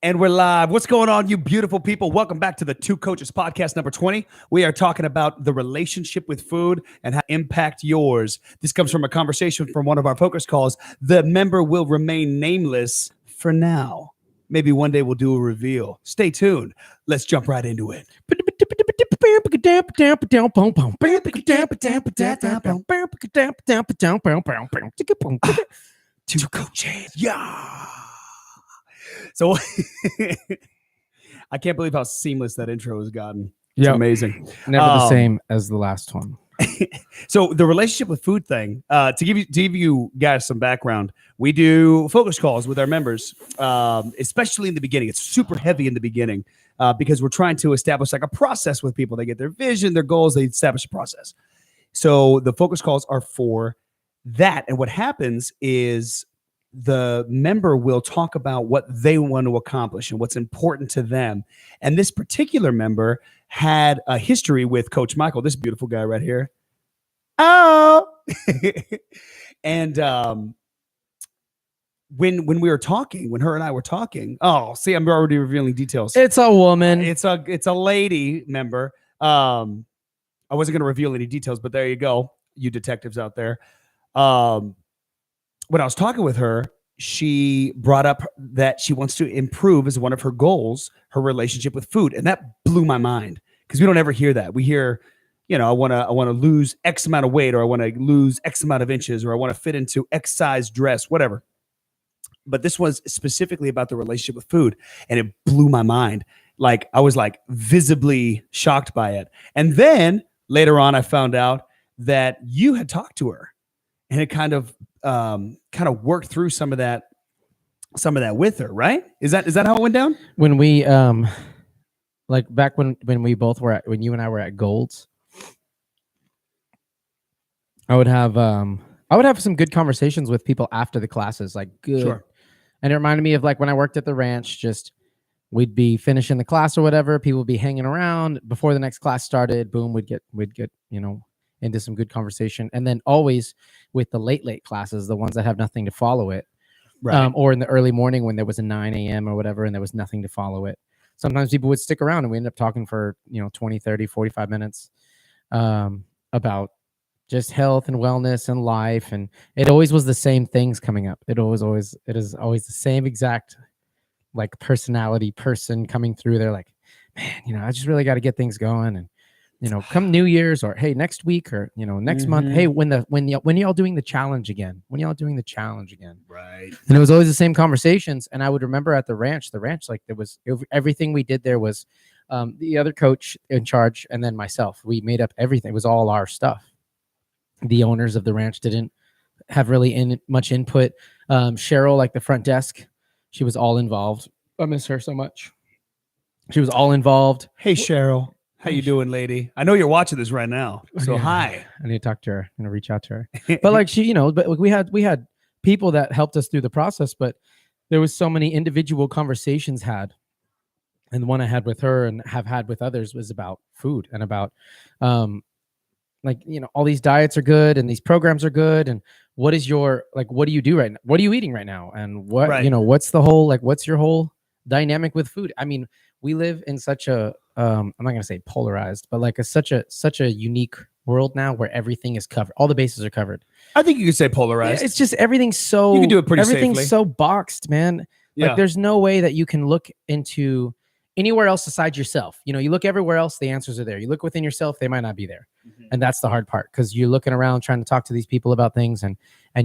And we're live. What's going on, you beautiful people? Welcome back to the Two Coaches Podcast number 20. We are talking about the relationship with food and how it impact yours. This comes from a conversation from one of our focus calls. The member will remain nameless for now. Maybe one day we'll do a reveal. Stay tuned. Let's jump right into it. Two coaches. Yeah. So I can't believe how seamless that intro has gotten. It's amazing. Never the same as the last one. So the relationship with food thing, to give you guys some background, we do focus calls with our members, especially in the beginning. It's super heavy in the beginning because we're trying to establish like a process with people. They get their vision, their goals, they establish a process. So the focus calls are for that. And what happens is the member will talk about what they want to accomplish and what's important to them. And this particular member had a history with Coach Michael, this beautiful guy right here. Oh, and when we were talking, when her and I were talking, oh, see, I'm already revealing details. It's a woman. It's a lady member. I wasn't going to reveal any details, but there you go, you detectives out there. When I was talking with her, she brought up that she wants to improve as one of her goals, her relationship with food. And that blew my mind because we don't ever hear that. We hear, I want to lose X amount of weight, or I want to lose X amount of inches, or I want to fit into X size dress, whatever. But this was specifically about the relationship with food. And it blew my mind. Like I was like visibly shocked by it. And then later on, I found out that you had talked to her and it kind of worked through some of that with her, right? Is that how it went down? When we like back when we both were when you and I were at Gold's, I would have some good conversations with people after the classes, like good. Sure. And it reminded me of like when I worked at the ranch, just we'd be finishing the class or whatever, people would be hanging around before the next class started, boom, we'd get into some good conversation. And then always with the late classes, the ones that have nothing to follow it, right? Or in the early morning when there was a 9 a.m. or whatever, and there was nothing to follow it. Sometimes people would stick around and we ended up talking for, 20, 30, 45 minutes about just health and wellness and life. And it always was the same things coming up. It is always the same exact like personality person coming through. They're like, man, I just really got to get things going. And come New Year's, or hey, next week, or next month. Hey, when y'all doing the challenge again? When y'all doing the challenge again? Right. And it was always the same conversations. And I would remember at the ranch, like everything we did there was the other coach in charge, and then myself. We made up everything. It was all our stuff. The owners of the ranch didn't have really much input. Cheryl, like the front desk, she was all involved. I miss her so much. She was all involved. Hey, Cheryl. How you doing, lady? I know you're watching this right now. So hi. I need to talk to her. I'm gonna reach out to her. But like she, but we had people that helped us through the process, but there was so many individual conversations had. And the one I had with her and have had with others was about food and about all these diets are good and these programs are good. And what is your what do you do right now? What are you eating right now? And what what's the whole what's your whole dynamic with food? I mean, we live in such a I'm not gonna say polarized, but like such a unique world now where everything is covered. All the bases are covered. I think you could say polarized. Yeah, it's just everything's so you can do it pretty everything's safely. so boxed, man. Yeah. Like there's no way that you can look into anywhere else besides yourself. You look everywhere else, the answers are there. You look within yourself, they might not be there. Mm-hmm. And that's the hard part, because you're looking around trying to talk to these people about things, and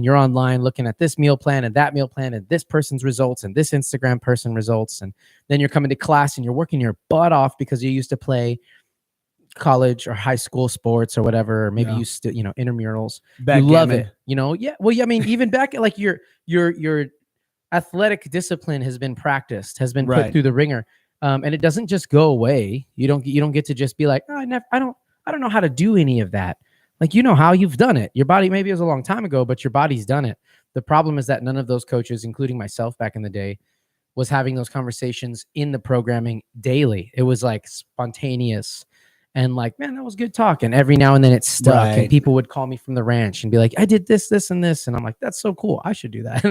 you're online looking at this meal plan and that meal plan and this person's results and this Instagram person results. And then you're coming to class and you're working your butt off because you used to play college or high school sports or whatever, or maybe you still, intramurals. You love it. Yeah. Well, I mean, even back at like your athletic discipline has been practiced, has been put through the ringer. And it doesn't just go away. You don't get to just be like, oh, I don't know how to do any of that. Like, how you've done it. Your body, maybe it was a long time ago, but your body's done it. The problem is that none of those coaches, including myself back in the day, was having those conversations in the programming daily. It was like spontaneous and like, man, that was good talk. And every now and then it stuck. Right. And people would call me from the ranch and be like, I did this, this, and this. And I'm like, that's so cool. I should do that.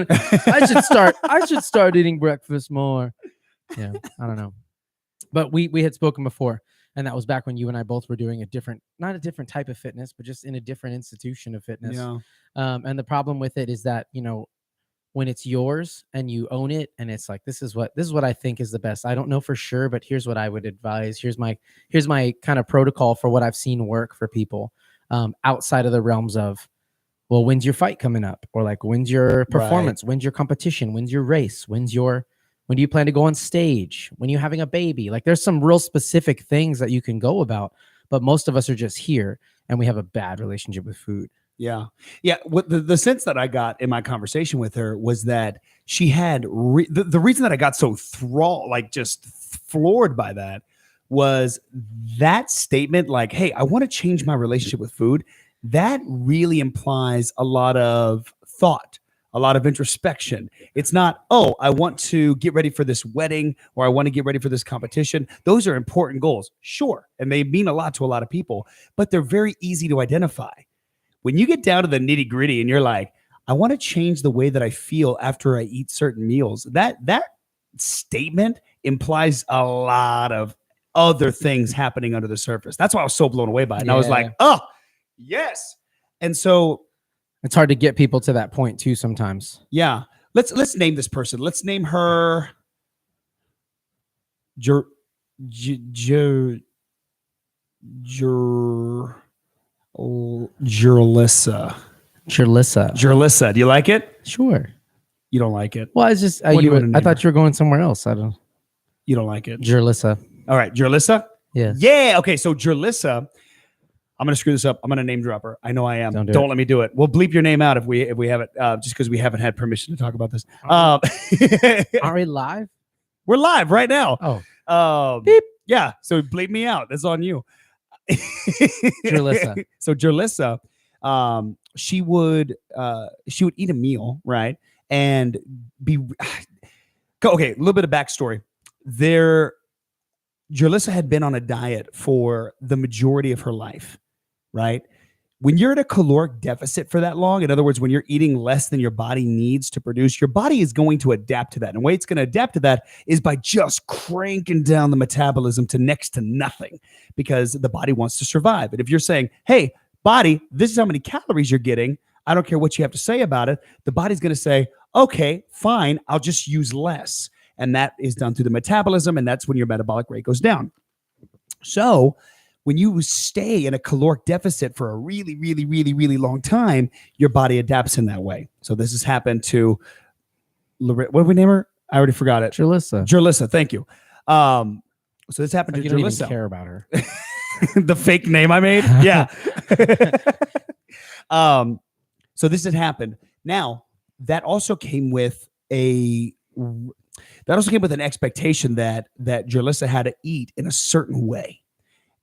I should start eating breakfast more. Yeah, I don't know. But we had spoken before, and that was back when you and I both were doing not a different type of fitness, but just in a different institution of fitness. Yeah. And the problem with it is that, when it's yours and you own it, and it's like, this is what I think is the best. I don't know for sure, but here's what I would advise. Here's my kind of protocol for what I've seen work for people, outside of the realms of, well, when's your fight coming up? Or like, when's your performance? When's your competition? When's your race? When do you plan to go on stage? When you're having a baby? Like, there's some real specific things that you can go about, but most of us are just here and we have a bad relationship with food. Yeah. Yeah. What the sense that I got in my conversation with her was that she had the reason that I got so just floored by that was that statement, like, hey, I want to change my relationship with food. That really implies a lot of thought, a lot of introspection. It's not, oh, I want to get ready for this wedding or I want to get ready for this competition. Those are important goals, sure. And they mean a lot to a lot of people, but they're very easy to identify. When you get down to the nitty gritty and you're like, I want to change the way that I feel after I eat certain meals, that statement implies a lot of other things happening under the surface. That's why I was so blown away by it. And I was like, oh, yes. And so it's hard to get people to that point too sometimes. Yeah. Let's name this person. Let's name her Jurlissa. Jurlissa. Do you like it? Sure. You don't like it? Well, it's just I thought you were going somewhere else. I don't. You don't like it? Jurlissa. All right, Jurlissa? Yeah. Yeah. Okay, so Jurlissa, I'm gonna screw this up. I'm gonna name drop her. I know I am. Don't let me do it. We'll bleep your name out if we haven't, just because we haven't had permission to talk about this. Are we live? We're live right now. Oh. Beep. Yeah. So bleep me out. That's on you. Jurlissa. So Jurlissa, she would eat a meal, right? And be okay. A little bit of backstory. Jurlissa had been on a diet for the majority of her life, right? When you're at a caloric deficit for that long, in other words, when you're eating less than your body needs to produce, your body is going to adapt to that. And the way it's going to adapt to that is by just cranking down the metabolism to next to nothing, because the body wants to survive. And if you're saying, hey, body, this is how many calories you're getting, I don't care what you have to say about it, the body's going to say, okay, fine, I'll just use less. And that is done through the metabolism, and that's when your metabolic rate goes down. So when you stay in a caloric deficit for a really, really, really, really long time, your body adapts in that way. So this has happened to what did we name her? I already forgot it. Jurlissa, thank you. So this happened to you Jurlissa. Don't even care about her. The fake name I made? Yeah. So this had happened. Now, that also came with an expectation that Jurlissa had to eat in a certain way.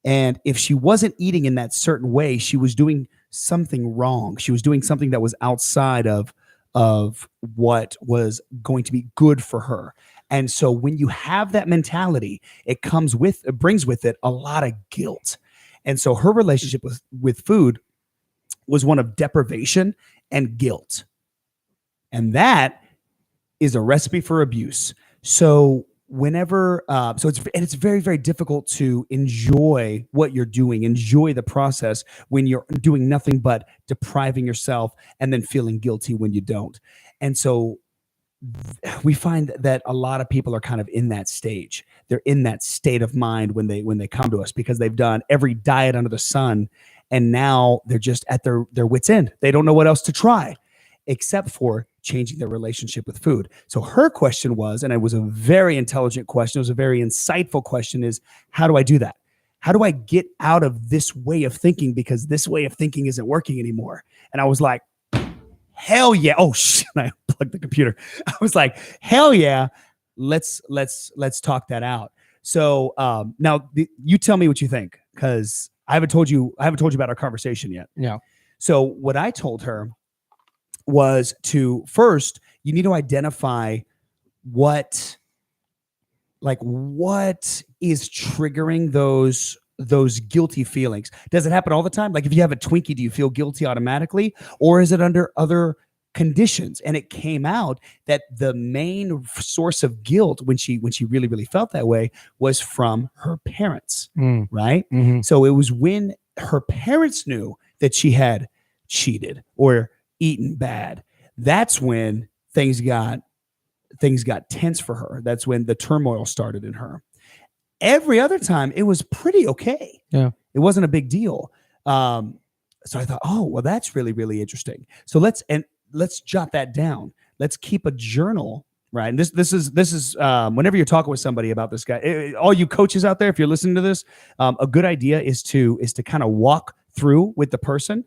And if she wasn't eating in that certain way, she was doing something wrong. She was doing something that was outside of what was going to be good for her. And so when you have that mentality, it brings with it a lot of guilt. And so her relationship with food was one of deprivation and guilt. And that is a recipe for abuse. So it's very, very difficult to enjoy what you're doing, enjoy the process when you're doing nothing but depriving yourself and then feeling guilty when you don't. And so we find that a lot of people are kind of in that stage. They're in that state of mind when they come to us, because they've done every diet under the sun, and now they're just at their wits' end. They don't know what else to try except for changing their relationship with food. So her question was, and it was a very intelligent question, it was a very insightful question, is how do I do that? How do I get out of this way of thinking, because this way of thinking isn't working anymore? And I was like, hell yeah. Oh shit, I unplugged the computer. I was like, hell yeah, let's talk that out. So now you tell me what you think, because I haven't told you about our conversation yet. Yeah. So what I told her was you need to identify what is triggering those guilty feelings. Does it happen all the time? Like if you have a Twinkie, do you feel guilty automatically? Or is it under other conditions. And it came out that the main source of guilt when she really, really felt that way was from her parents, Mm. right? Mhm. So it was when her parents knew that she had cheated or eaten bad. That's when things got tense for her. That's when the turmoil started in her. Every other time, it was pretty okay. Yeah. It wasn't a big deal. So I thought, oh, well, that's really, really interesting. So let's jot that down. Let's keep a journal, right? And this is whenever you're talking with somebody about this guy, all you coaches out there, if you're listening to this, a good idea is to kind of walk through with the person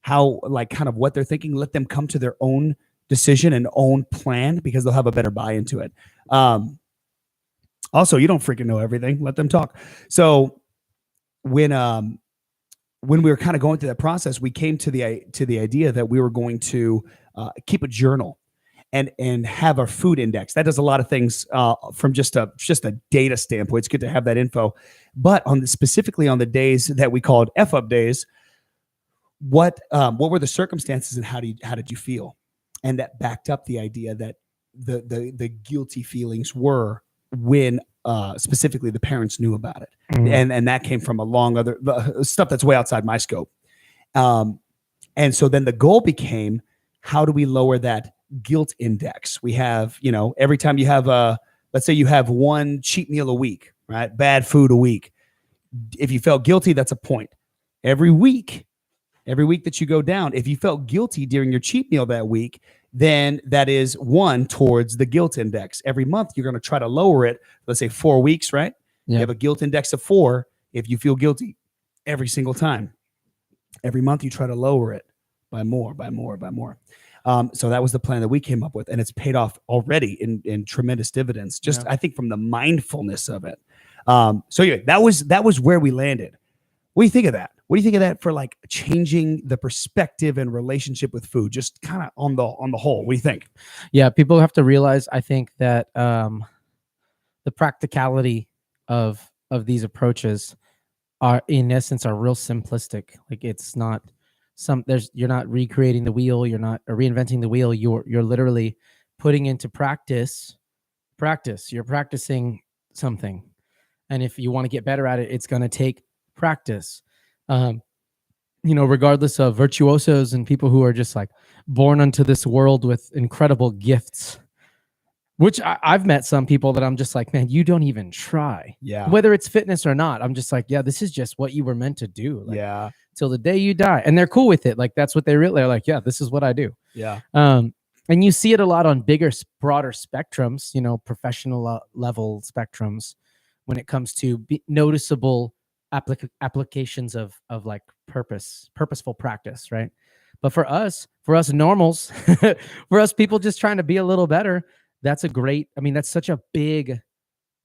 how, like, kind of what they're thinking. Let them come to their own decision and own plan, because they'll have a better buy into it. Also, you don't freaking know everything. Let them talk. So when we were kind of going through that process, we came to the idea that we were going to keep a journal and have our food index. That does a lot of things from just a data standpoint. It's good to have that info. But specifically on the days that we called F-up days, what were the circumstances and how did you feel? And that backed up the idea that the guilty feelings were when specifically the parents knew about it. Mm. And that came from a long other stuff that's way outside my scope. And so then the goal became, how do we lower that guilt index? We have, every time you have let's say you have one cheat meal a week, right? Bad food a week. If you felt guilty, that's a point. Every week that you go down, if you felt guilty during your cheat meal that week, then that is 1 towards the guilt index. Every month, you're going to try to lower it. Let's say 4 weeks, right? Yeah. You have a guilt index of 4. If you feel guilty every single time, every month you try to lower it by more. So that was the plan that we came up with, and it's paid off already in tremendous dividends. Just I think from the mindfulness of it. So anyway, that was where we landed. What do you think of that? What do you think of that for, like, changing the perspective and relationship with food, just kind of on the whole? What do you think? Yeah, people have to realize, I think, that the practicality of these approaches are, in essence, are real simplistic. Like, it's not you're not recreating the wheel, you're not reinventing the wheel. You're literally putting into practice. You're practicing something, and if you want to get better at it, it's going to take practice. Regardless of virtuosos and people who are just like born into this world with incredible gifts, which I've met some people that I'm just like, man, you don't even try. Yeah. Whether it's fitness or not, I'm just like, yeah, this is just what you were meant to do. Like, yeah. Till the day you die. And they're cool with it. Like, that's what they're like, yeah, this is what I do. Yeah. And you see it a lot on bigger, broader spectrums, professional level spectrums, when it comes to noticeable applications of like purposeful practice, right? But for us normals, for us people just trying to be a little better, that's such a big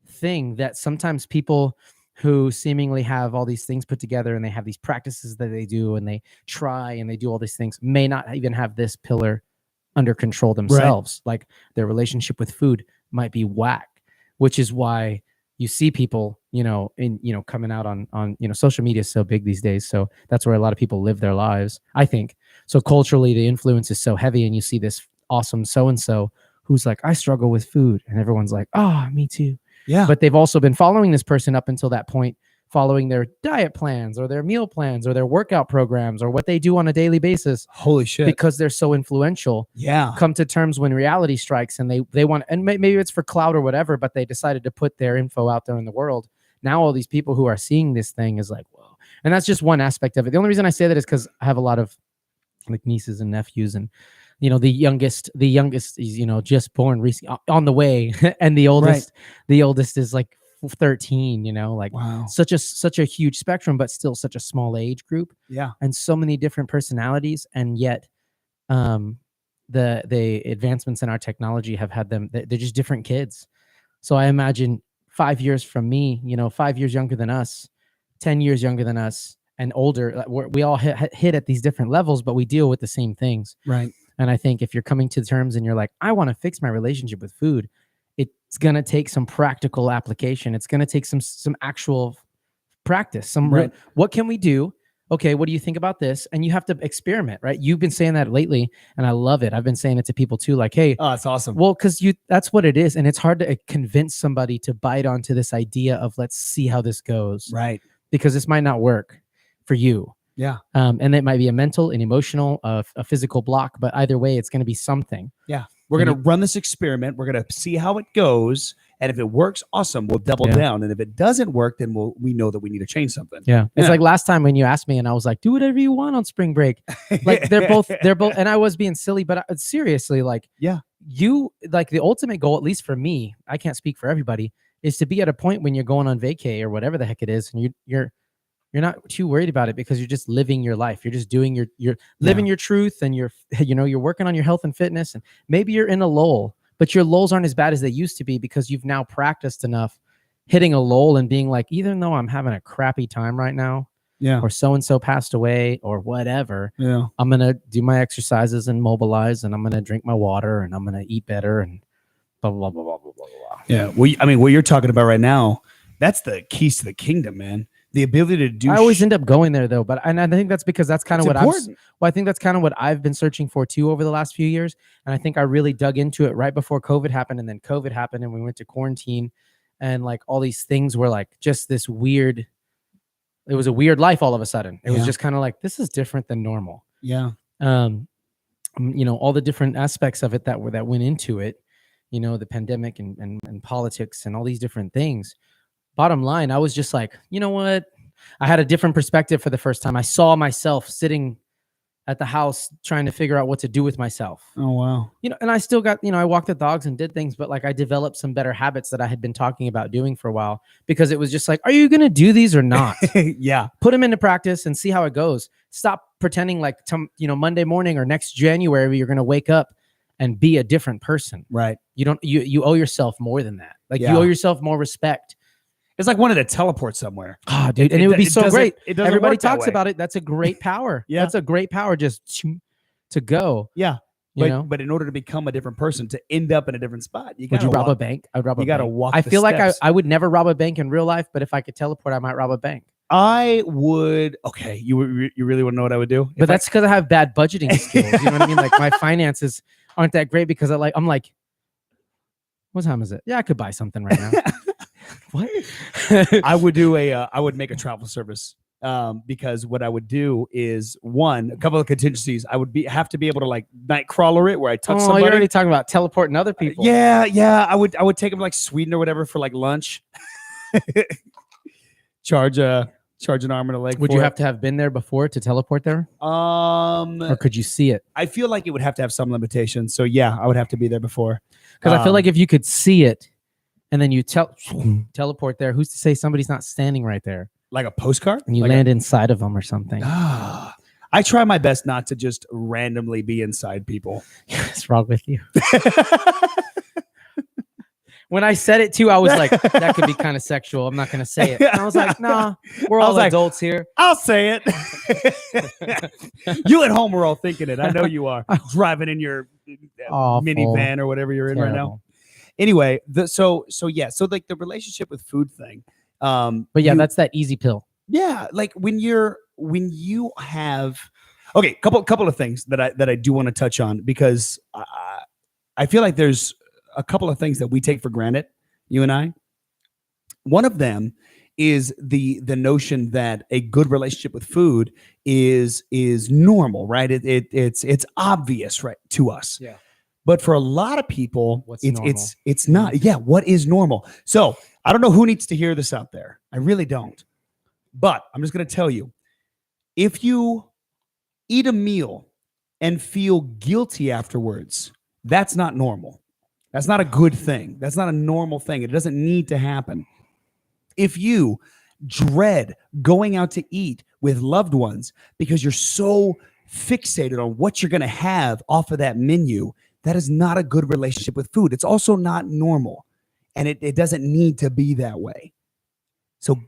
thing that sometimes people who seemingly have all these things put together and they have these practices that they do and they try and they do all these things may not even have this pillar under control themselves. Right. Like, their relationship with food might be whack, which is why you see people, coming out on social media is so big these days. So that's where a lot of people live their lives, I think. So culturally, the influence is so heavy, and you see this awesome so-and-so who's like, I struggle with food. And everyone's like, oh, me too. Yeah. But they've also been following this person up until that point, following their diet plans or their meal plans or their workout programs or what they do on a daily basis. Holy shit. Because they're so influential. Yeah. Come to terms when reality strikes and they want, and maybe it's for clout or whatever, but they decided to put their info out there in the world. Now all these people who are seeing this thing is like, whoa. And that's just one aspect of it. The only reason I say that is because I have a lot of like nieces and nephews, and the youngest is just born recently, on the way, and the oldest is like 13. Wow. such a huge spectrum, but still such a small age group. Yeah. And so many different personalities, and yet the advancements in our technology have had them, they're just different kids. So I imagine 5 years from me, 5 years younger than us, 10 years younger than us, and older, we all hit at these different levels, but we deal with the same things. Right. And I think if you're coming to terms and you're like, I want to fix my relationship with food, it's going to take some practical application. It's going to take some actual practice. What can we do? okay, what do you think about this? And you have to experiment, right? You've been saying that lately, and I love it. I've been saying it to people too, like, hey, Oh, it's awesome. well, because that's what it is. And it's hard to convince somebody to bite onto this idea of let's see how this goes. Right. Because this might not work for you. Yeah. And it might be a mental, an emotional, a physical block, but either way, it's going to be something. Yeah. We're going to run this experiment. We're going to see how it goes. And if it works, awesome. We'll double down. And if it doesn't work, then we know that we need to change something. Yeah. It's like last time when you asked me and I was like, do whatever you want on spring break. Like they're both, and I was being silly, but seriously, like, you like the ultimate goal, at least for me, I can't speak for everybody, is to be at a point when you're going on vacay or whatever the heck it is. And you're not too worried about it because you're just living your life. You're just doing you're living your truth, and you're working on your health and fitness, and maybe you're in a lull, but your lulls aren't as bad as they used to be because you've now practiced enough hitting a lull and being like, even though I'm having a crappy time right now, or so-and-so passed away or whatever, I'm going to do my exercises and mobilize, and I'm going to drink my water, and I'm going to eat better, and blah, blah, blah, blah, blah, blah, blah. Yeah. Well, I mean, what you're talking about right now, that's the keys to the kingdom, man. The ability to do. I always end up going there though, and I think that's because that's kind of what I think that's kind of what I've been searching for too over the last few years. And I think I really dug into it right before COVID happened, and then COVID happened, and we went to quarantine, and like all these things were like just this weird. It was a weird life all of a sudden. It was just kind of like, this is different than normal. Yeah. All the different aspects of it that went into it, the pandemic and politics and all these different things. Bottom line, I was just like, you know what? I had a different perspective for the first time. I saw myself sitting at the house trying to figure out what to do with myself. Oh, wow. And I still got, I walked the dogs and did things, but like I developed some better habits that I had been talking about doing for a while, because it was just like, are you going to do these or not? Yeah. Put them into practice and see how it goes. Stop pretending like, Monday morning or next January, you're going to wake up and be a different person. Right. You owe yourself more than that. Like you owe yourself more respect. It's like wanting to teleport somewhere. Oh, dude. And it would be so great. Everybody talks that about it. That's a great power. Yeah. That's a great power just to go. Yeah. You But in order to become a different person, to end up in a different spot, would you rob a bank? I would rob a bank. You got to walk. I feel like I would never rob a bank in real life, but if I could teleport, I might rob a bank. I would. Okay. You really want to know what I would do? But that's because I have bad budgeting skills. You know what I mean? Like my finances aren't that great because I'm like, what time is it? Yeah, I could buy something right now. What? I would do I would make a travel service, because what I would do is a couple of contingencies. I would have to be able to like night crawler it where I touch somebody. You're already talking about teleporting other people. Yeah. I would take them like Sweden or whatever for like lunch. Charge an arm and a leg. Would you have to have been there before to teleport there? Or could you see it? I feel like it would have to have some limitations. So yeah, I would have to be there before. Because I feel like if you could see it and then you teleport there, who's to say somebody's not standing right there? Like a postcard? And you land inside of them or something. I try my best not to just randomly be inside people. What's wrong with you? When I said it too, I was like, that could be kind of sexual. I'm not going to say it. And I was like, nah, we're all adults here. I'll say it. You at home are all thinking it. I know you are. Driving in your minivan or whatever you're in right now. Anyway, so like the relationship with food thing. But yeah, that's that easy pill. Yeah. Like when you have, okay, couple of things that I do want to touch on, because I feel like there's a couple of things that we take for granted, you and I. One of them is the notion that a good relationship with food is normal, right? It's obvious, right, to us. Yeah. But for a lot of people, it's not. Mm-hmm. Yeah, what is normal? So I don't know who needs to hear this out there. I really don't. But I'm just going to tell you, if you eat a meal and feel guilty afterwards, that's not normal. That's not a good thing. That's not a normal thing. It doesn't need to happen. If you dread going out to eat with loved ones because you're so fixated on what you're going to have off of that menu, that is not a good relationship with food. It's also not normal. And it doesn't need to be that way. So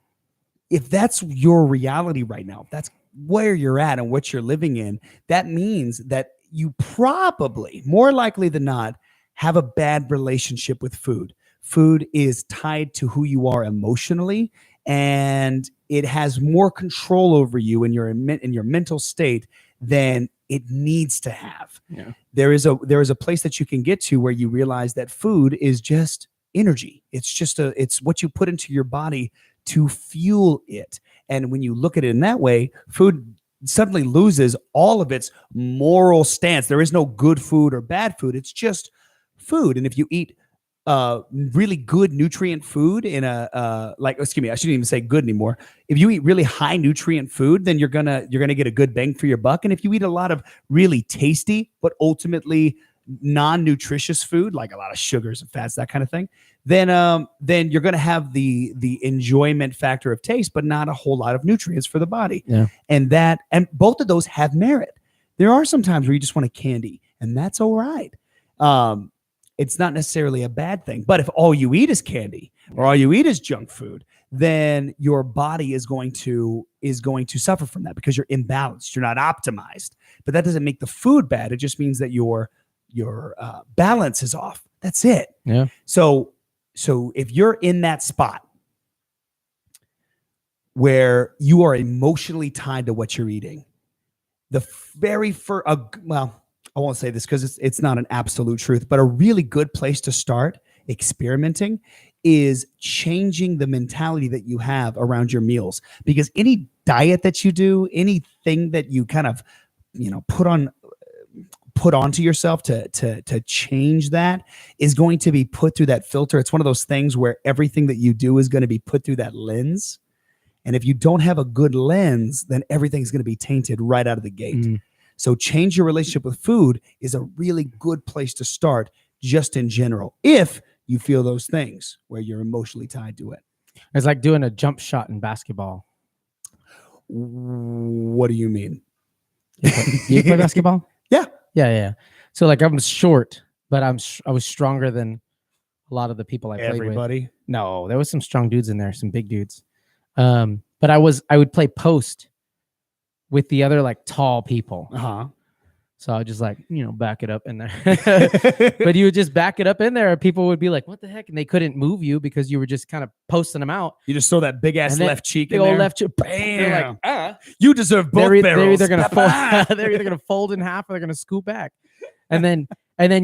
if that's your reality right now, if that's where you're at and what you're living in, that means that you probably, more likely than not, have a bad relationship with food. Food is tied to who you are emotionally, and it has more control over you in your mental state than it needs to have. Yeah. There is a place that you can get to where you realize that food is just energy. It's what you put into your body to fuel it. And when you look at it in that way, food suddenly loses all of its moral stance. There is no good food or bad food. It's just food. And if you eat really good nutrient food in I shouldn't even say good anymore. If you eat really high nutrient food, then you're gonna get a good bang for your buck. And if you eat a lot of really tasty but ultimately non-nutritious food, like a lot of sugars and fats, that kind of thing, then you're gonna have the enjoyment factor of taste, but not a whole lot of nutrients for the body. Yeah. And both of those have merit. There are some times where you just want a candy, and that's all right. It's not necessarily a bad thing. But if all you eat is candy or all you eat is junk food, then your body is going to suffer from that because you're imbalanced. You're not optimized. But that doesn't make the food bad. It just means that your balance is off. That's it. Yeah. So if you're in that spot where you are emotionally tied to what you're eating, the very first, I won't say this because it's not an absolute truth, but a really good place to start experimenting is changing the mentality that you have around your meals. Because any diet that you do, anything that you kind of, put onto yourself to change that is going to be put through that filter. It's one of those things where everything that you do is going to be put through that lens. And if you don't have a good lens, then everything's going to be tainted right out of the gate. Mm. So change your relationship with food is a really good place to start just in general, if you feel those things where you're emotionally tied to it. It's like doing a jump shot in basketball. What do you mean? You play basketball? Yeah. So like I'm short, but I was stronger than a lot of the people I played with. Everybody? No, there was some strong dudes in there, some big dudes. But I would play post with the other like tall people. Uh-huh. So I would just like, back it up in there. But you would just back it up in there. People would be like, what the heck? And they couldn't move you because you were just kind of posting them out. You just throw that big ass left cheek in big old there. left cheek. Bam. They're like, you deserve both barrels. They're either gonna fold, they're either gonna fold in half or they're gonna scoop back. And then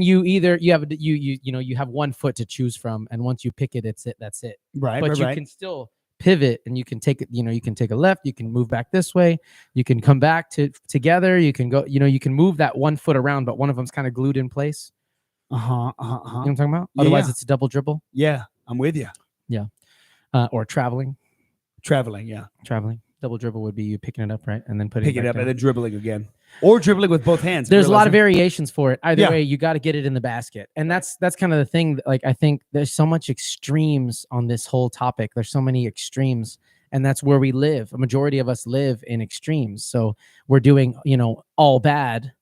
you have 1 foot to choose from, and once you pick it, that's it. Right. But you can still pivot, and you can take it, you can take a left, you can move back this way, you can come back together, you can go, you can move that 1 foot around, but one of them's kind of glued in place. You know what I'm talking about? Otherwise it's a double dribble. Yeah, I'm with you. Yeah. Or traveling. Yeah. Double dribble would be you picking it up, right? And then putting it up and then dribbling again. Or dribbling with both hands. There's a lot of variations for it. Either way, you got to get it in the basket. And that's kind of the thing. Like, I think there's so much extremes on this whole topic. There's so many extremes. And that's where we live. A majority of us live in extremes. So we're doing, all bad.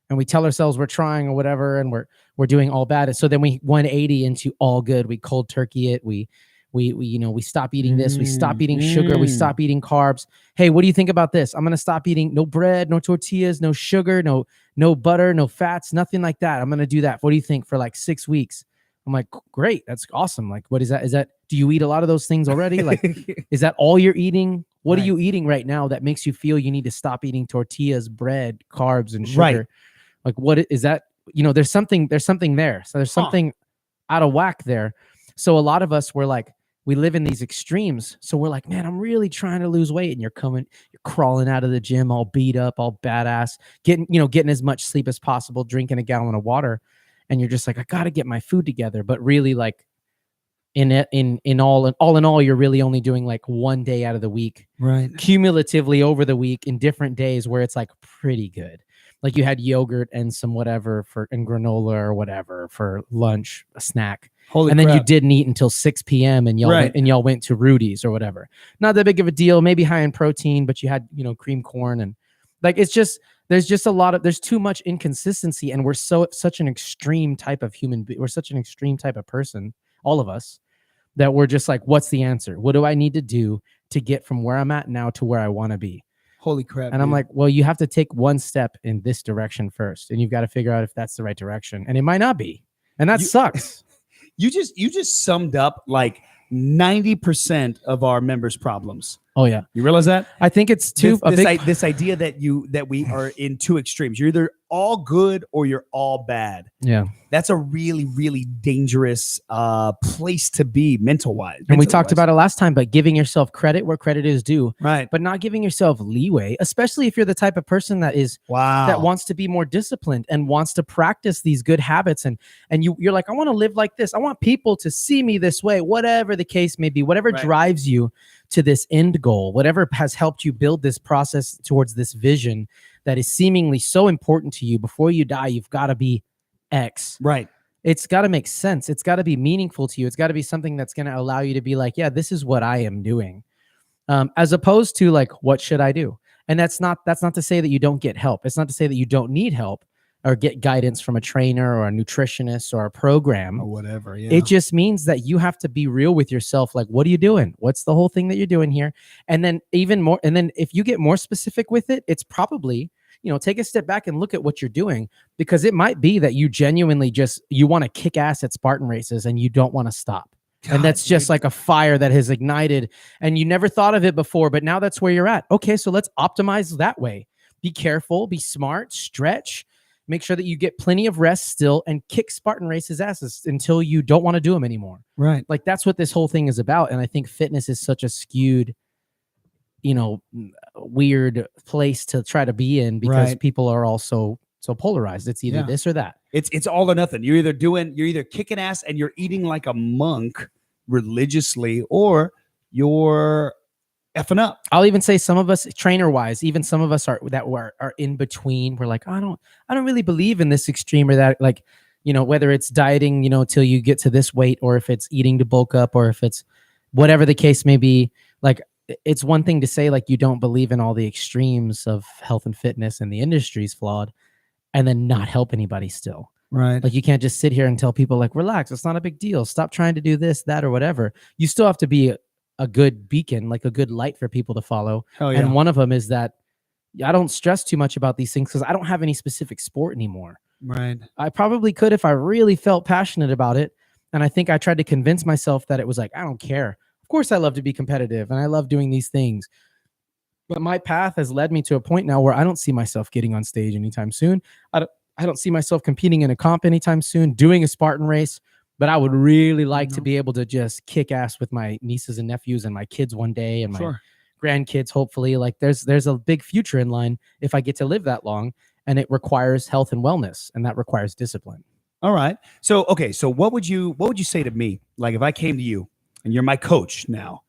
And we tell ourselves we're trying or whatever. And we're doing all bad. And so then we 180 into all good. We cold turkey it. We stop eating this. We stop eating sugar. We stop eating carbs. Hey, what do you think about this? I'm going to stop eating no bread, no tortillas, no sugar, no butter, no fats, nothing like that. I'm going to do that. What do you think for like 6 weeks? I'm like, great. That's awesome. Like, what is that? Do you eat a lot of those things already? Like, is that all you're eating? What are you eating right now that makes you feel you need to stop eating tortillas, bread, carbs, and sugar? Right. Like, what is that? There's something there. So there's something out of whack there. So a lot of us were like, we live in these extremes. So we're like, man, I'm really trying to lose weight. And you're crawling out of the gym, all beat up, all badass, getting as much sleep as possible, drinking a gallon of water. And you're just like, I got to get my food together. But really, like in all, you're really only doing like 1 day out of the week, right? Cumulatively over the week in different days where it's like pretty good. Like you had yogurt and some whatever and granola or whatever for lunch, a snack. Holy then crap. you didn't eat until 6 p.m. and y'all went to Rudy's or whatever. Not that big of a deal, maybe high in protein, but you had, cream corn and like, it's just, there's just there's too much inconsistency. And we're such an extreme type of we're such an extreme type of person, all of us, that we're just like, what's the answer? What do I need to do to get from where I'm at now to where I want to be? Holy crap. And I'm like, well, you have to take one step in this direction first. And you've got to figure out if that's the right direction. And it might not be. And that sucks. You just summed up like 90% of our members' problems. Oh yeah. You realize that? I think it's too This idea that we are in two extremes. You're either all good or you're all bad. yeah. That's a really, really dangerous place to be mental wise. And we talked about it last time, but giving yourself credit where credit is due, right, but not giving yourself leeway, especially if you're the type of person that wants to be more disciplined and wants to practice these good habits. And you're like, I want to live like this. I want people to see me this way, whatever the case may be, whatever drives you to this end goal, whatever has helped you build this process towards this vision that is seemingly so important to you. Before you die, you've got to be X. Right. It's got to make sense. It's got to be meaningful to you. It's got to be something that's going to allow you to be like, yeah, this is what I am doing. As opposed to like, what should I do? And that's not to say that you don't get help. It's not to say that you don't need help or get guidance from a trainer or a nutritionist or a program or whatever. Yeah. It just means that you have to be real with yourself. Like, what are you doing? What's the whole thing that you're doing here? And then even more, and then if you get more specific with it, it's probably, take a step back and look at what you're doing, because it might be that you genuinely you want to kick ass at Spartan races and you don't want to stop. God, and that's just like a fire that has ignited and you never thought of it before, but now that's where you're at. Okay, so let's optimize that way. Be careful, be smart, stretch, make sure that you get plenty of rest still, and kick Spartan races asses until you don't want to do them anymore. Right. Like that's what this whole thing is about. And I think fitness is such a skewed, weird place to try to be in, because people are all so polarized. It's either this or that. It's all or nothing. You're either kicking ass and you're eating like a monk religiously, or you're effing up. I'll even say some of us, trainer wise, even some of us are in between. We're like, I don't really believe in this extreme or that, like, whether it's dieting, till you get to this weight, or if it's eating to bulk up, or if it's whatever the case may be. Like, it's one thing to say like you don't believe in all the extremes of health and fitness and the industry's flawed, and then not help anybody still. Right. Like, you can't just sit here and tell people like, relax, it's not a big deal. Stop trying to do this, that, or whatever. You still have to be a good beacon, like a good light for people to follow. Hell yeah. And one of them is that I don't stress too much about these things because I don't have any specific sport anymore. Right. I probably could if I really felt passionate about it. And I think I tried to convince myself that it was like, I don't care. Of course I love to be competitive and I love doing these things. But my path has led me to a point now where I don't see myself getting on stage anytime soon. I don't see myself competing in a comp anytime soon, doing a Spartan race. But I would really like to be able to just kick ass with my nieces and nephews and my kids one day, and my grandkids, hopefully. Like there's a big future in line if I get to live that long, and it requires health and wellness, and that requires discipline. All right. So, okay. So what would you say to me? Like if I came to you and you're my coach now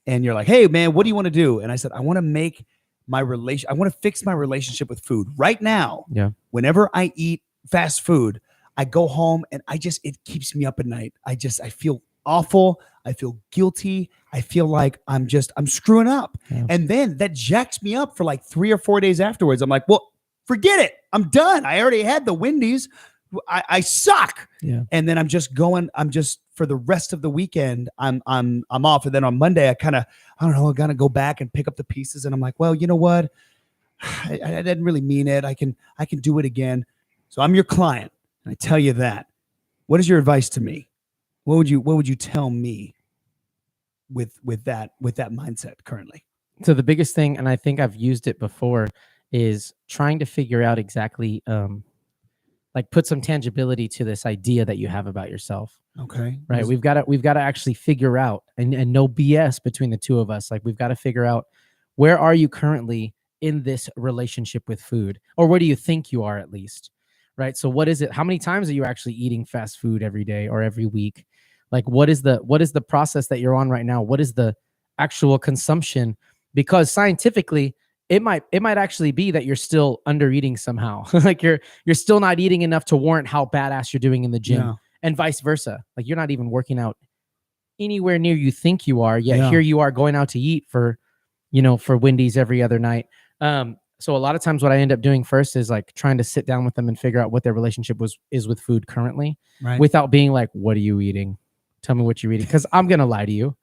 and you're like, hey man, what do you want to do? And I said, I want to fix my relationship with food right now. Yeah. Whenever I eat fast food, I go home and it keeps me up at night. I feel awful. I feel guilty. I feel like I'm screwing up. Yeah. And then that jacks me up for like 3 or 4 days afterwards. I'm like, well, forget it. I'm done. I already had the Wendy's. I suck. Yeah. And then I'm just for the rest of the weekend, I'm off. And then on Monday, I got to go back and pick up the pieces. And I'm like, well, you know what? I didn't really mean it. I can do it again. So I'm your client. And I tell you that. What is your advice to me? What would you tell me with that mindset currently? So the biggest thing, and I think I've used it before, is trying to figure out exactly like put some tangibility to this idea that you have about yourself. Okay. Right. We've got to actually figure out, and no BS between the two of us. Like, we've got to figure out, where are you currently in this relationship with food, or where do you think you are at least? Right. So what is it? How many times are you actually eating fast food every day or every week? Like, what is the process that you're on right now? What is the actual consumption? Because scientifically, it might actually be that you're still under eating somehow. Like you're still not eating enough to warrant how badass you're doing in the gym, and vice versa. Like, you're not even working out anywhere near you think you are, yet here you are going out to eat for Wendy's every other night. So a lot of times what I end up doing first is like trying to sit down with them and figure out what their relationship is with food currently, without being like, what are you eating? Tell me what you're eating. Cause I'm going to lie to you.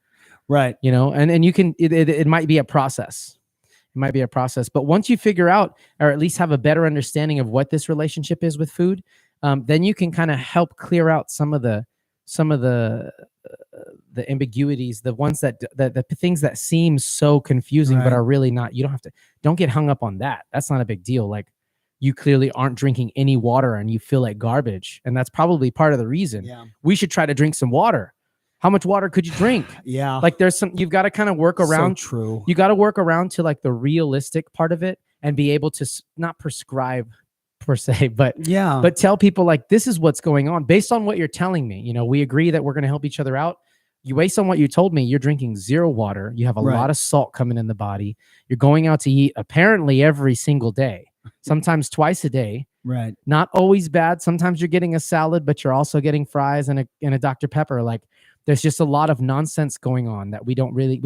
Right. And you can, it might be a process. It might be a process, but once you figure out, or at least have a better understanding of what this relationship is with food, then you can kind of help clear out some of the the ambiguities, the ones that the things that seem so confusing but Right. are really not. You don't get hung up on that. That's not a big deal. Like, you clearly aren't drinking any water and you feel like garbage, and that's probably part of the reason. Yeah. We should try to drink some water. How much water could you drink? Yeah. Like, you've got to kind of work around. So true. You got to work around to like the realistic part of it and be able to not prescribe per se, but Yeah. tell people like, this is what's going on based on what you're telling me. You know, we agree that we're going to help each other out. You based on what you told me, you're drinking 0 water. You have a Right. lot of salt coming in the body. You're going out to eat apparently every single day, sometimes twice a day. Right. Not always bad. Sometimes you're getting a salad, but you're also getting fries and a Dr. Pepper. Like, there's just a lot of nonsense going on that we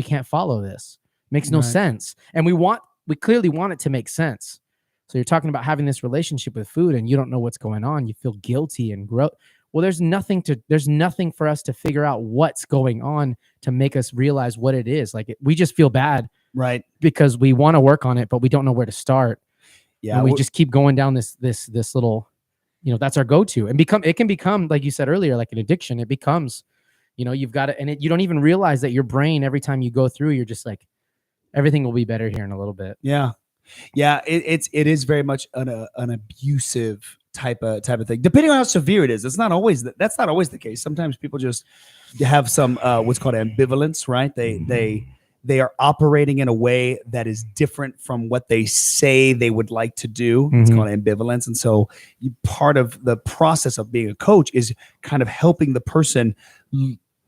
can't follow this. Makes no Right. sense. And we clearly want it to make sense. So you're talking about having this relationship with food and you don't know what's going on. You feel guilty and gross. Well, there's nothing for us to figure out what's going on to make us realize what it is. Like, we just feel bad Right. because we want to work on it, but we don't know where to start. Yeah. And we just keep going down this little, that's our go-to, and it can become, like you said earlier, like an addiction. It becomes, you've got it, and you don't even realize that your brain, every time you go through, you're just like, everything will be better here in a little bit. Yeah. Yeah. It is very much an abusive type of thing, depending on how severe it is. That's not always the case. Sometimes people just have some what's called ambivalence, right? They are operating in a way that is different from what they say they would like to do. It's Mhm. called ambivalence. And so part of the process of being a coach is kind of helping the person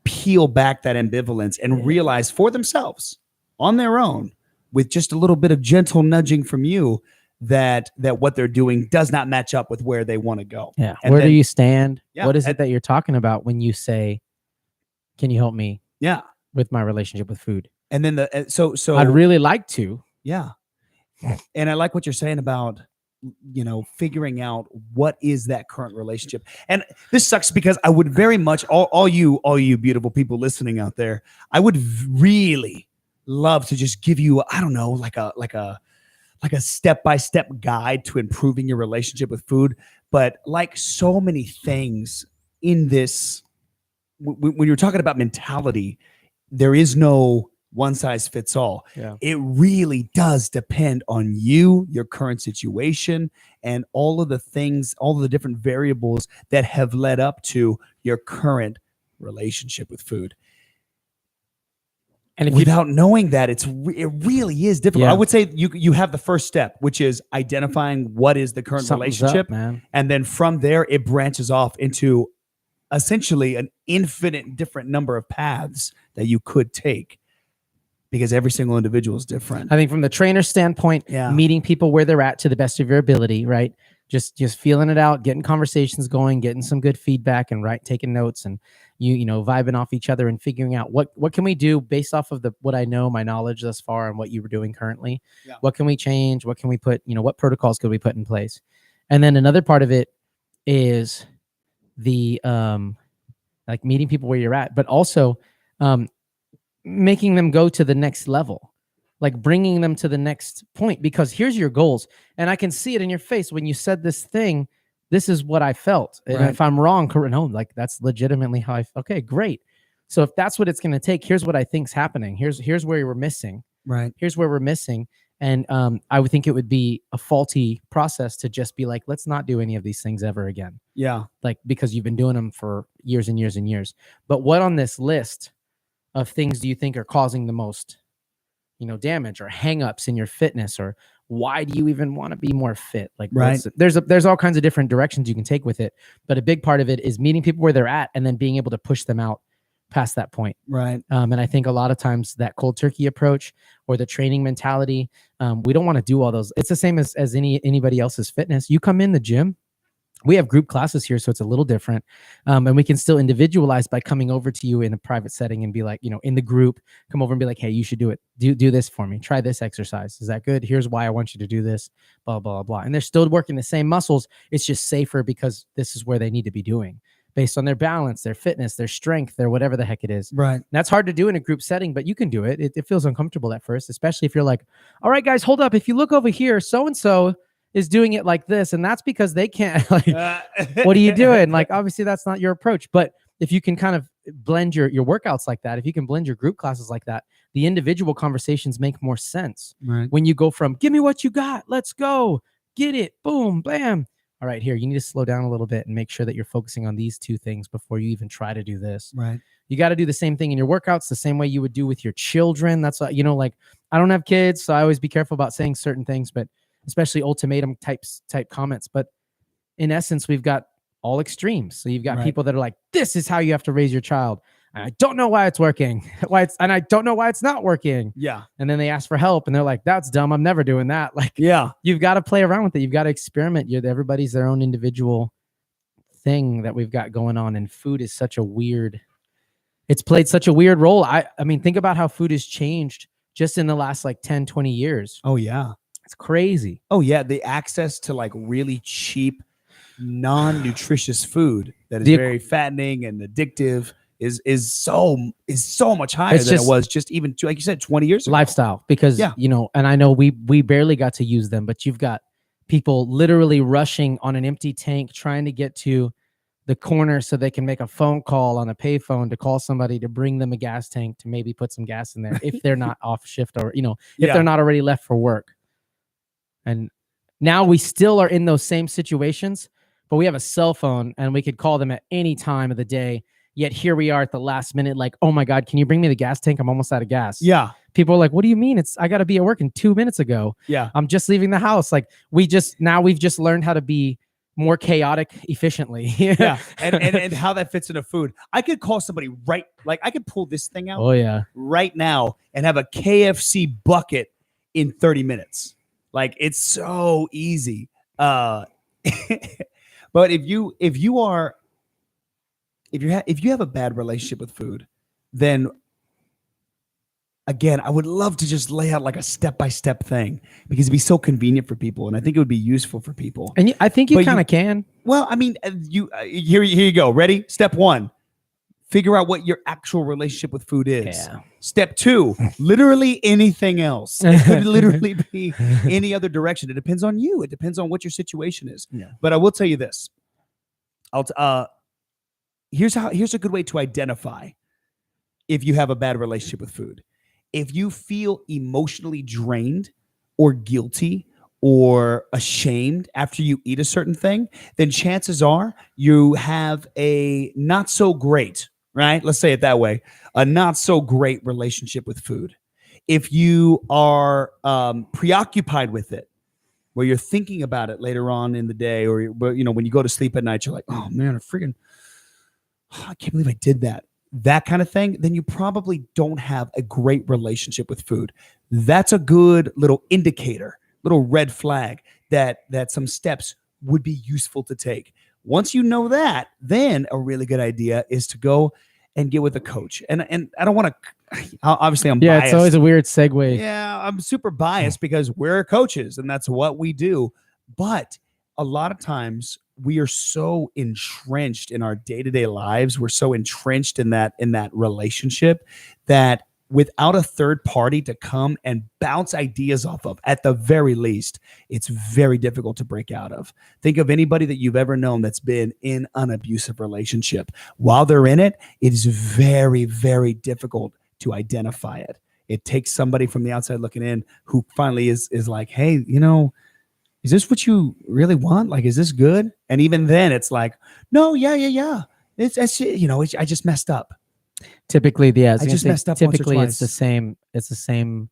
peel back that ambivalence and realize for themselves on their own, with just a little bit of gentle nudging from you, that what they're doing does not match up with where they want to go. Yeah. And Where do then- you stand? Yeah, What is and- it that you're talking about when you say, can you help me Yeah. with my relationship with food? And then so I'd really like to. yeah. And I like what you're saying about, figuring out what is that current relationship. And this sucks because I would very much, all you beautiful people listening out there, I would really love to just give you, I don't know, like a step-by-step guide to improving your relationship with food. But like so many things in this, when you're talking about mentality, there is no one size fits all. Yeah. It really does depend on you, your current situation, and all of the things, all of the different variables that have led up to your current relationship with food. And if Without knowing that, it really is difficult. Yeah. I would say you have the first step, which is identifying what is the current something's relationship, up, man. and then from there it branches off into essentially an infinite different number of paths that you could take, because every single individual is different. I think from the trainer's standpoint, Yeah. meeting people where they're at to the best of your ability, right? Just feeling it out, getting conversations going, getting some good feedback, and taking notes, and vibing off each other and figuring out what can we do based off of what I know, my knowledge thus far, and what you were doing currently. Yeah. What can we change? What can we put? What protocols could we put in place? And then another part of it is the like meeting people where you're at, but also making them go to the next level, like bringing them to the next point, because here's your goals. And I can see it in your face when you said this thing. This is what I felt. And Right. if I'm wrong, no, like that's legitimately how okay, great. So if that's what it's going to take, here's what I think's happening. Here's where we're missing. Right. Here's where we're missing. And I would think it would be a faulty process to just be like, let's not do any of these things ever again. Yeah. Like, because you've been doing them for years and years and years. But what on this list of things do you think are causing the most, damage or hangups in your fitness, or why do you even want to be more fit? Like, Right. there's all kinds of different directions you can take with it. But a big part of it is meeting people where they're at and then being able to push them out past that point. Right. And I think a lot of times that cold turkey approach or the training mentality, we don't want to do all those. It's the same as anybody else's fitness. You come in the gym, we have group classes here, so it's a little different. And we can still individualize by coming over to you in a private setting and be like, in the group, come over and be like, hey, you should do it. Do this for me. Try this exercise. Is that good? Here's why I want you to do this, blah, blah, blah. And they're still working the same muscles. It's just safer because this is where they need to be doing based on their balance, their fitness, their strength, their whatever the heck it is. Right. And that's hard to do in a group setting, but you can do it. It feels uncomfortable at first, especially if you're like, all right, guys, hold up. If you look over here, so-and-so is doing it like this, and that's because they can't. Like, what are you doing? Like, obviously that's not your approach. But if you can kind of blend your workouts like that, if you can blend your group classes like that, the individual conversations make more sense. Right. When you go from give me what you got, let's go, get it, boom, bam. All right, here, you need to slow down a little bit and make sure that you're focusing on these two things before you even try to do this. Right. You got to do the same thing in your workouts, the same way you would do with your children. That's what, like, I don't have kids, so I always be careful about saying certain things, but especially ultimatum type comments. But in essence, we've got all extremes. So you've got Right. people that are like, this is how you have to raise your child. And I don't know why it's working. And I don't know why it's not working. Yeah. And then they ask for help and they're like, that's dumb. I'm never doing that. Like, Yeah. you've got to play around with it. You've got to experiment. Everybody's their own individual thing that we've got going on. And food is it's played such a weird role. I mean, think about how food has changed just in the last like 10, 20 years. Oh, yeah. It's crazy. Oh, yeah. The access to like really cheap, non-nutritious food that is very fattening and addictive is so much higher than it was just even, like you said, 20 years ago. Lifestyle, because, and I know we barely got to use them, but you've got people literally rushing on an empty tank, trying to get to the corner so they can make a phone call on a payphone to call somebody to bring them a gas tank to maybe put some gas in there if they're not off shift or, if they're not already left for work. And now we still are in those same situations, but we have a cell phone and we could call them at any time of the day. Yet here we are at the last minute, like, oh my God, can you bring me the gas tank? I'm almost out of gas. Yeah. People are like, what do you mean? I got to be at work in 2 minutes ago. Yeah. I'm just leaving the house. Like we've just learned how to be more chaotic efficiently. Yeah. And how that fits into food. I could call somebody I could pull this thing out. Oh yeah. Right now and have a KFC bucket in 30 minutes. Like it's so easy. But if you have a bad relationship with food, then again, I would love to just lay out like a step-by-step thing because it'd be so convenient for people, and I think it would be useful for people. And I think you kind of can. Well, I mean, here you go. Ready? Step 1, figure out what your actual relationship with food is. Yeah. Step 2, literally anything else. It could literally be any other direction. It depends on you. It depends on what your situation is. Yeah. But I will tell you this. Here's a good way to identify if you have a bad relationship with food. If you feel emotionally drained or guilty or ashamed after you eat a certain thing, then chances are you have a not so great, right? Let's say it that way, a not so great relationship with food. If you are preoccupied with it, where you're thinking about it later on in the day, or when you go to sleep at night, you're like, oh man, I can't believe I did that. That kind of thing, then you probably don't have a great relationship with food. That's a good little indicator, little red flag that some steps would be useful to take. Once you know that, then a really good idea is to go and get with a coach. And I don't want to, obviously I'm biased. It's always a weird segue. Yeah, I'm super biased because we're coaches and that's what we do. But a lot of times we are so entrenched in our day-to-day lives. We're so entrenched in that relationship that without a third party to come and bounce ideas off of, at the very least, it's very difficult to break out of. Think of anybody that you've ever known that's been in an abusive relationship. While they're in it, it is very, very difficult to identify it. It takes somebody from the outside looking in who finally is like, hey, is this what you really want? Like, is this good? And even then it's like, no, yeah. It's I just messed up. Typically, yeah. I just messed up once or Typically, twice. it's the same. It's the same,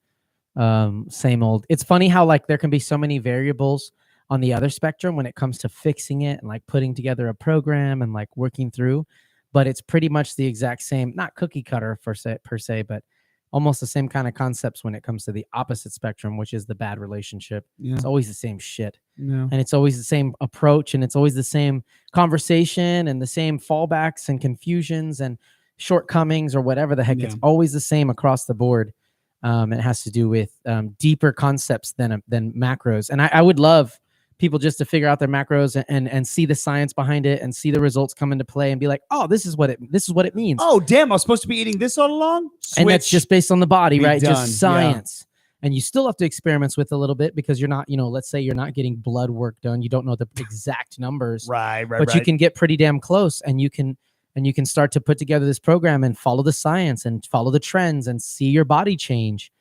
same old. It's funny how like there can be so many variables on the other spectrum when it comes to fixing it and like putting together a program and like working through, but it's pretty much the exact same, not cookie cutter per se, but almost the same kind of concepts when it comes to the opposite spectrum, which is the bad relationship. Yeah. It's always the same shit. Yeah. And it's always the same approach, and it's always the same conversation and the same fallbacks and confusions and shortcomings or whatever the heck. Yeah. It's always the same across the board. It has to do with deeper concepts than macros. And I would love people just to figure out their macros and see the science behind it and see the results come into play and be like, oh, this is what it means. Oh, damn, I was supposed to be eating this all along? Switch. And that's just based on the body, Be right? done. Just science. Yeah. And you still have to experiment with a little bit because you're not, let's say you're not getting blood work done. You don't know the exact numbers. Right. But you can get pretty damn close, and you can and you can start to put together this program and follow the science and follow the trends and see your body change.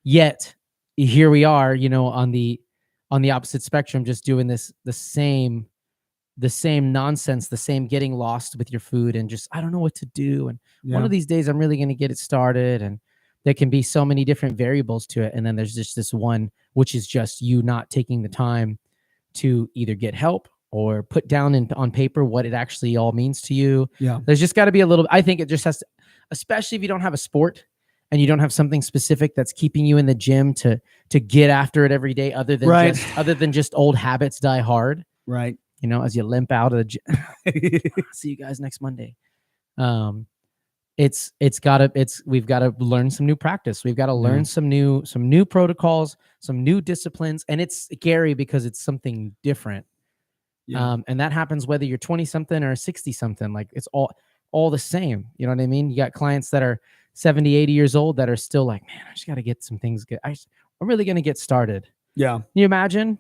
Yet here we are, on the opposite spectrum, just doing the same nonsense, the same getting lost with your food and just, I don't know what to do. And one of these days I'm really going to get it started. And there can be so many different variables to it. And then there's just this one, which is just you not taking the time to either get help or put down on paper what it actually all means to you. Yeah. There's just got to be a little, I think it just has to, especially if you don't have a sport and you don't have something specific that's keeping you in the gym to get after it every day, other than just old habits die hard. Right. As you limp out of the gym. See you guys next Monday. We've got to learn some new practice. We've got to learn some new protocols, some new disciplines. And it's scary because it's something different. Yeah. And that happens whether you're 20 something or 60 something, like it's all the same. You know what I mean? You got clients that are 70, 80 years old that are still like, man, I just got to get some things good. I'm really going to get started. Yeah. Can you imagine?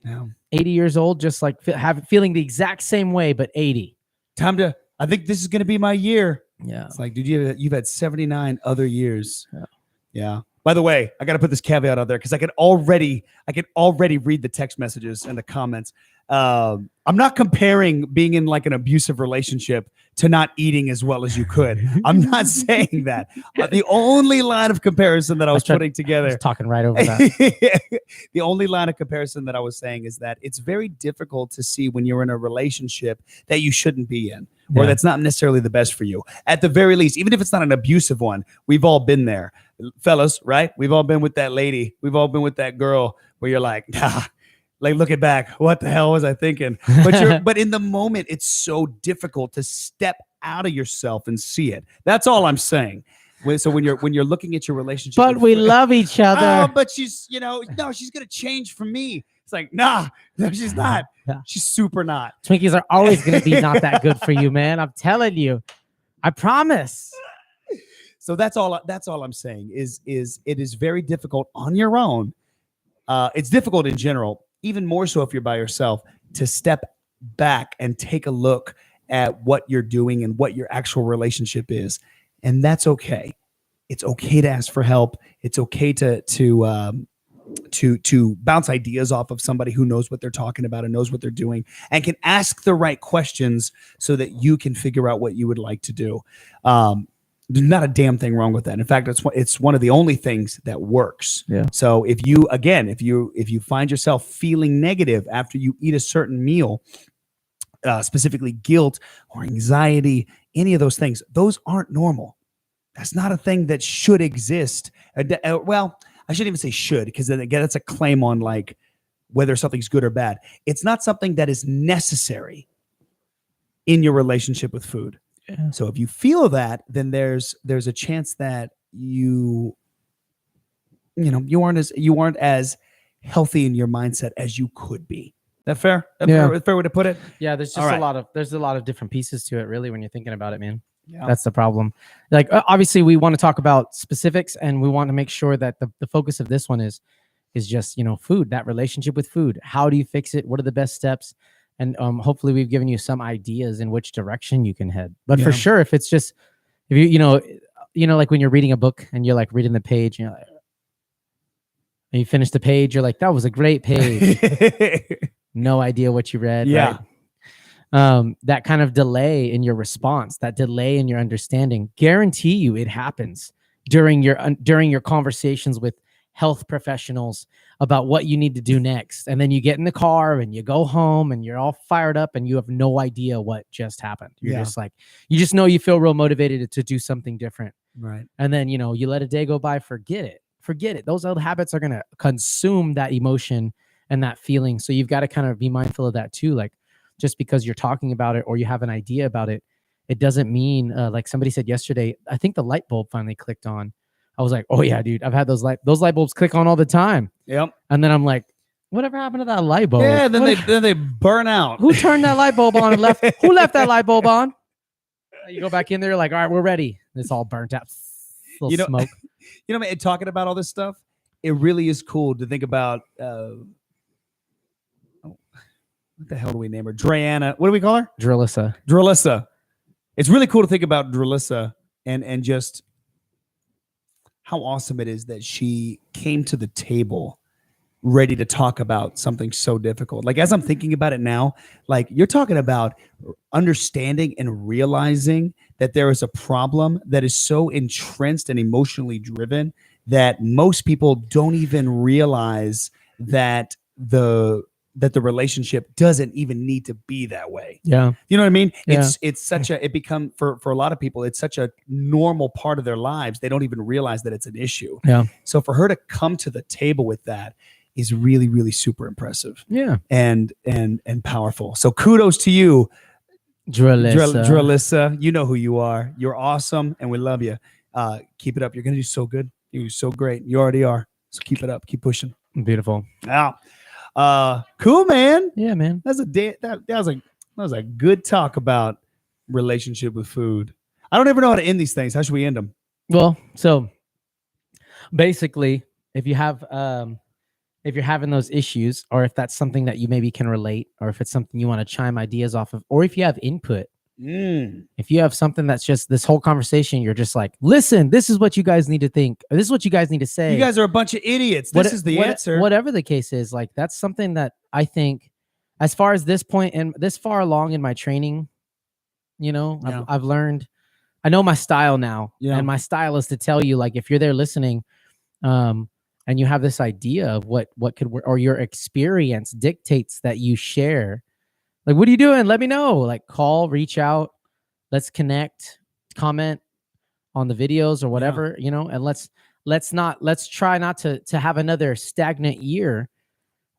Yeah. 80 years old, just like feeling the exact same way, but 80. I think this is going to be my year. Yeah. It's like, dude, you've had 79 other years. Yeah. Yeah. By the way, I got to put this caveat out there because I can already read the text messages and the comments. I'm not comparing being in like an abusive relationship to not eating as well as you could. I'm not saying that. The only line of comparison that I was putting together, I was talking right over that. The only line of comparison that I was saying is that it's very difficult to see when you're in a relationship that you shouldn't be in, or that's not necessarily the best for you. At the very least, even if it's not an abusive one, we've all been there, fellas, right? We've all been with that lady. We've all been with that girl where you're like, nah. Like, looking back, what the hell was I thinking? But in the moment, it's so difficult to step out of yourself and see it. That's all I'm saying. So when you're looking at your relationship, but we love each other. Oh, but she's, no, she's gonna change for me. It's like, no, she's not. Yeah. She's super not. Twinkies are always gonna be not that good for you, man. I'm telling you. I promise. So that's all I'm saying is it is very difficult on your own. It's difficult in general. Even more so if you're by yourself, to step back and take a look at what you're doing and what your actual relationship is. And that's okay. It's okay to ask for help. It's okay to bounce ideas off of somebody who knows what they're talking about and knows what they're doing and can ask the right questions so that you can figure out what you would like to do. There's not a damn thing wrong with that. In fact, it's one of the only things that works. Yeah. So if you find yourself feeling negative after you eat a certain meal, specifically guilt or anxiety, any of those things, those aren't normal. That's not a thing that should exist. Well, I shouldn't even say should, because then again, that's a claim on like whether something's good or bad. It's not something that is necessary in your relationship with food. Yeah. So if you feel that, then there's a chance that you aren't as healthy in your mindset as you could be. That fair? Fair way to put it? Yeah, there's just a lot of different pieces to it, really, when you're thinking about it, man. Yeah. That's the problem. Like, obviously we want to talk about specifics, and we want to make sure that the focus of this one is just, food, that relationship with food. How do you fix it? What are the best steps? And hopefully we've given you some ideas in which direction you can head. But for sure, if it's just, if you like when you're reading a book and you're like reading the page, and you finish the page, you're like, that was a great page. No idea what you read. Yeah. Right? That kind of delay in your response, that delay in your understanding, guarantee you it happens during your conversations with health professionals about what you need to do next. And then you get in the car and you go home and you're all fired up and you have no idea what just happened. You're just like, you just know you feel real motivated to do something different. Right. And then, you let a day go by, forget it. Those old habits are going to consume that emotion and that feeling. So you've got to kind of be mindful of that too. Like, just because you're talking about it or you have an idea about it, it doesn't mean, like somebody said yesterday, I think the light bulb finally clicked on. I was like, oh yeah, dude, I've had those light bulbs click on all the time. Yep. And then I'm like, whatever happened to that light bulb? Yeah, then they burn out. Who turned that light bulb on and left? Who left that light bulb on? You go back in there, like, all right, we're ready. It's all burnt out. Little smoke. Man, talking about all this stuff, it really is cool to think about. What the hell do we name her? Dreanna. What do we call her? Drillissa. Drillissa. It's really cool to think about Dralissa and just how awesome it is that she came to the table ready to talk about something so difficult. Like as I'm thinking about it now, like you're talking about understanding and realizing that there is a problem that is so entrenched and emotionally driven that most people don't even realize that the relationship doesn't even need to be that way. Yeah. You know what I mean? Yeah. It's such a it become for a lot of people, it's such a normal part of their lives. They don't even realize that it's an issue. Yeah. So for her to come to the table with that is really, really super impressive Yeah. and powerful. So kudos to you, Dralissa. Dralissa. You know who you are. You're awesome and we love you. Keep it up. You're gonna do so good. You do so great. You already are. So keep it up. Keep pushing. Beautiful. Yeah. Cool, man. Yeah, man. That's that was a good talk about relationship with food. I don't ever know how to end these things. How should we end them? Well, so basically, if you have if you're having those issues, or if that's something that you maybe can relate, or if it's something you want to chime ideas off of, or if you have input, if you have something that's just this whole conversation, you're just like, listen, this is what you guys need to think, or this is what you guys need to say. You guys are a bunch of idiots. This is the answer. Whatever the case is, like that's something that I think, as far as this point and this far along in my training, you know, Yeah. I've learned, I know my style now, Yeah. and my style is to tell you, like, if you're there listening, and you have this idea of what could work, or your experience dictates that you share, like, what are you doing? Let me know. Like, call, reach out, let's connect, comment on the videos or whatever, you know, and let's try not to have another stagnant year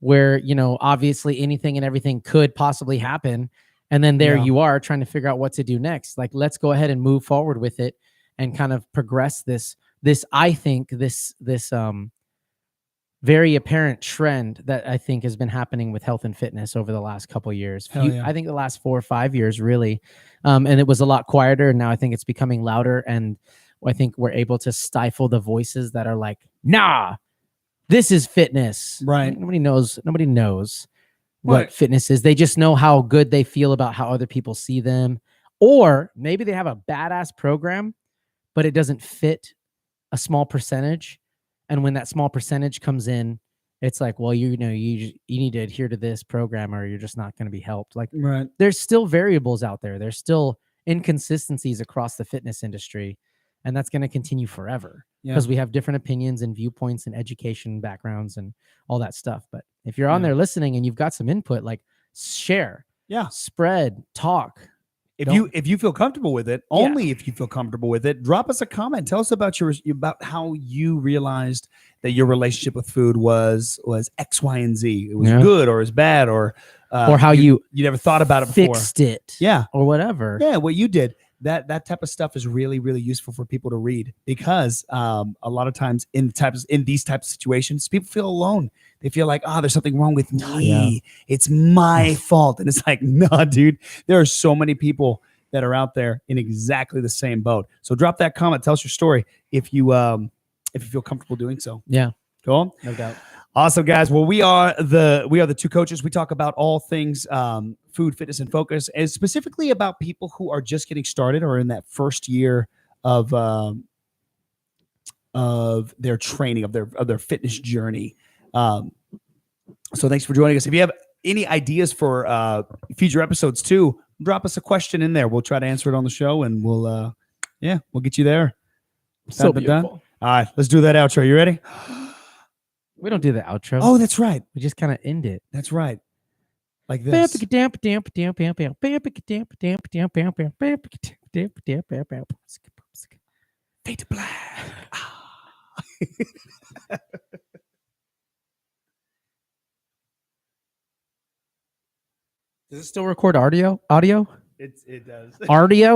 where, you know, obviously anything and everything could possibly happen. And then there Yeah. you are trying to figure out what to do next. Like, let's go ahead and move forward with it and kind of progress this, I think this very apparent trend that I think has been happening with health and fitness over the last couple of years. Hell yeah. I think the last 4 or 5 years, really. And it was a lot quieter. And now I think it's becoming louder. And I think we're able to stifle the voices that are like, nah, this is fitness. Right. Nobody knows Right. what fitness is. They just know how good they feel about how other people see them. Or maybe they have a badass program, but it doesn't fit a small percentage. And when that small percentage comes in, it's like, well, you need to adhere to this program or you're just not going to be helped. Like, Right. there's still variables out there. There's still inconsistencies across the fitness industry. And that's going to continue forever Yeah. because we have different opinions and viewpoints and education backgrounds and all that stuff. But if you're on Yeah. there listening and you've got some input, like, share, Yeah. spread, talk. If you feel comfortable with it, only if you feel comfortable with it, drop us a comment. Tell us about about how you realized that your relationship with food was X, Y, and Z. It was good or is bad or how you never thought about it before. Fixed it. Yeah. Or whatever. Yeah, what you did. That type of stuff is really, really useful for people to read because a lot of times in these types of situations, people feel alone. They feel like, there's something wrong with me. Yeah. It's my fault. And it's like, nah, dude, there are so many people that are out there in exactly the same boat. So drop that comment. Tell us your story if you feel comfortable doing so. Yeah. Cool. No doubt. Awesome, guys. Well, we are the two coaches. We talk about all things food, fitness, and focus, and specifically about people who are just getting started or in that first year of their training, of their fitness journey. So thanks for joining us. If you have any ideas for future episodes too, drop us a question in there. We'll try to answer it on the show, and we'll get you there. So Done. beautiful. All right, let's do that outro. You ready? We don't do the outro. Oh, that's right. We just kind of end it. That's right. Like this. Fade to black. Does it still record audio? It does. Audio?